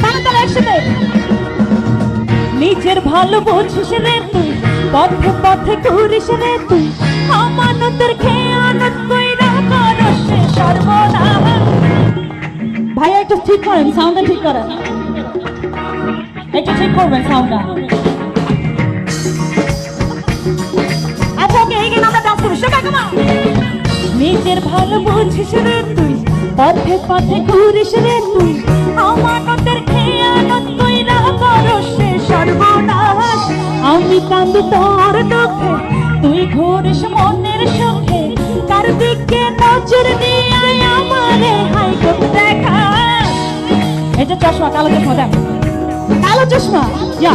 তাহলে একসাথে নিজের ভালো বুঝিস রে তুই পথে পথে ঘুরিস রে তুই আমানতের খেয়ানত কইরা করস সর্বনাশ ভাইয়া একটু ঠিক করেন সাউন্ডটা ঠিক করেন একটু ঠিক করবেন সাউন্ডটা আচ্ছা ওকে এই গান আমরা ডান্স করি সবাই কামা নিজের ভালো বুঝিস রে তুই পথে পথে ঘুরিস রে তুই আমানতের খেয়ানত কইরা করস সর্বনাশ আমি কান্দি তোর দুঃখে তুই ঘুরিস মনের সুখে কার দিকে নজর দিয়ে আমারে হাই গো দেখা এটা চশমা কালো চশমা দেখ কালো চশমা যা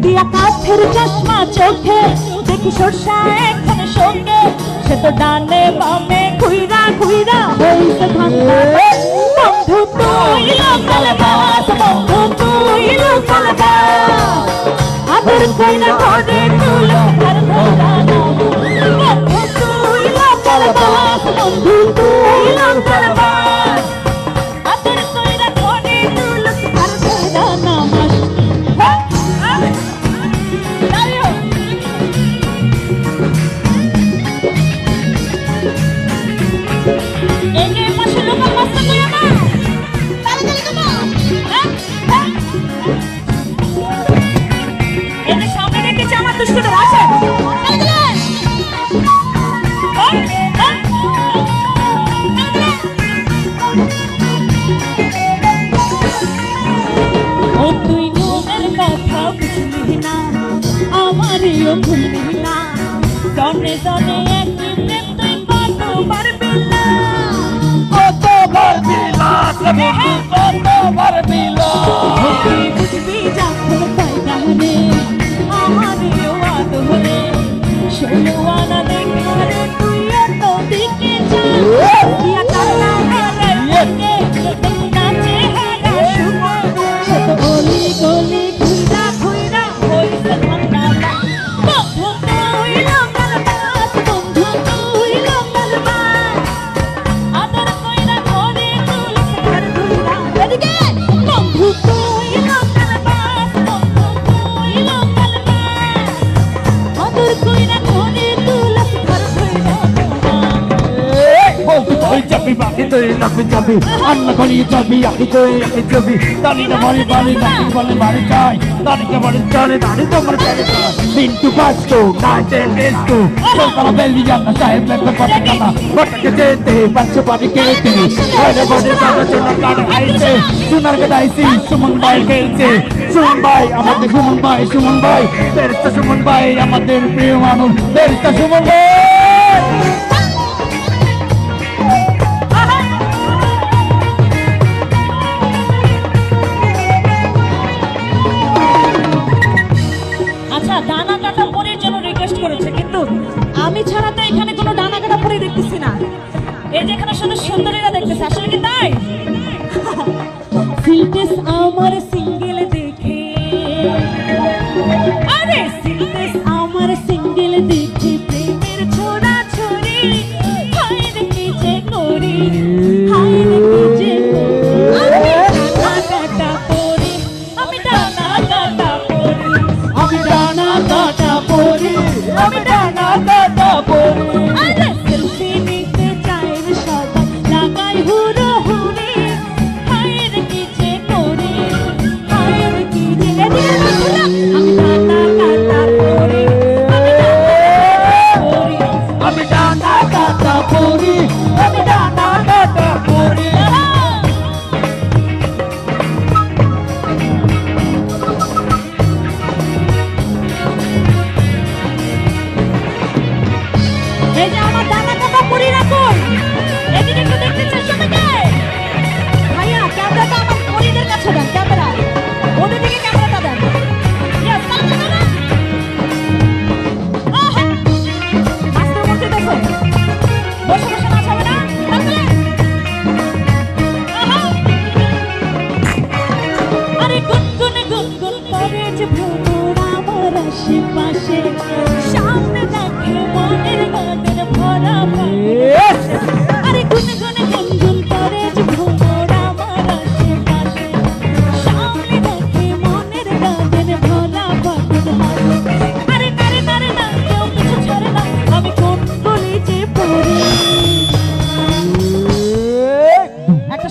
দিয়া কাঠের চশমা চোখে দেখি সরষা এখানে সঙ্গে সে তো ডানে বামে ঘুইরা ঘুইরা হইছে ভাঙা বন্ধু তুই লোকাল বাস বন্ধু তুই লোকাল বাস আদর কইরা ঘরে তুল আর ধরা বন্ধু তুই লোকাল বাস বন্ধু তুই লোকাল বাস আদর কইরা ঘরে তুল আর ধরা নামাস জনে জনে একই প্রেম তুই কতবার বিলা কতবার বিলা বুঝবি যখন পাইবা রে আমারে ওয়াদ হরে ষোলো আনা দেখারে তুই এত দিকে যা দিয়া কান্না হারে নাচে হারা শুনে সে তো গলি গলি ঘুরা ঘুরা হইছে ভাঙা বন্ধু তুই লোকাল বাস বন্ধু তুই লোকাল বাস আদর কইরা ঘরে তুলিস ঘর ঘুরা এদিকে বন্ধু তুই লোকাল বাস বন্ধু তুই লোকাল বাস আদর কইরা ঘরে তুলিস ঘর ঘুরা বন্ধু তুই যাবি বাকি তুই নাকি যাবি আন্না করি যাবি আকি তুই আকি যাবি দাঁড়িয়ে বাড়ি বাড়ি নাকি বলে বাড়ি চাই দাঁড়িয়ে বাড়ি চলে দাঁড়িয়ে তোমার চলে মিন্টু পাঁচটো নাচে বেস্তু সকাল বেলি জানা সাহেব লাগবে কথা কথা বটকে যেতে পাঁচশো বাড়ি কেটে ঘরে বসে কাটা চোনা কাটা আইছে সোনার কাটাইছি সুমন ভাই খেলছে সুমন ভাই আমাদের সুমন ভাই বেরস্তা সুমন ভাই আমাদের প্রিয় মানুষ বেরস্তা সুমন ভাই ডানা কাটা পরের জন্য রিকোয়েস্ট করেছে কিন্তু আমি ছাড়া তো এখানে কোনো ডানা কাটা পরে দেখতেছি না এই যে এখানে শুধু সুন্দরীরা দেখতেছে আসলে কি তাই সিলটেস আমার সিঙ্গেল দেখে আরে সিলটেস আমার সিঙ্গেল দেখে প্রেমের ছোড়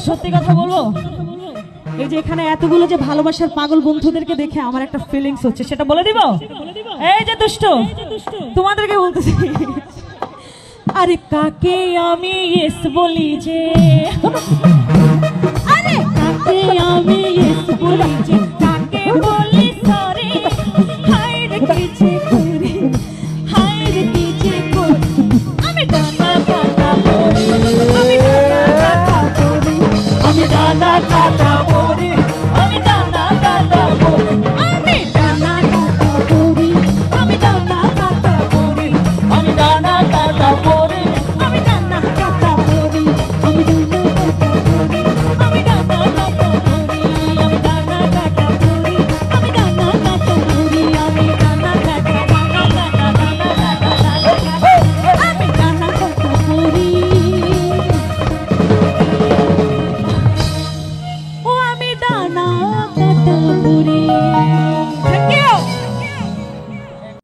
সত্যি কথা বলবো, এই যে এখানে এতগুলো যে ভালোবাসার পাগল বন্ধুদেরকে দেখে আমার একটা ফিলিংস হচ্ছে, সেটা বলে দিব। এই যে দুষ্ট, তোমাদেরকে বলতেছি, আরে কাকে আমি ইয়েস বলি যে, আরে কাকে আমি ইয়েস বলি যে, কাকে বলি সরি, হায় রে কি যে করি, হায় রে কি যে করি, আমি ডানা কাটা করি, আমি ডানা কাটা করি, আমি জানা কাটা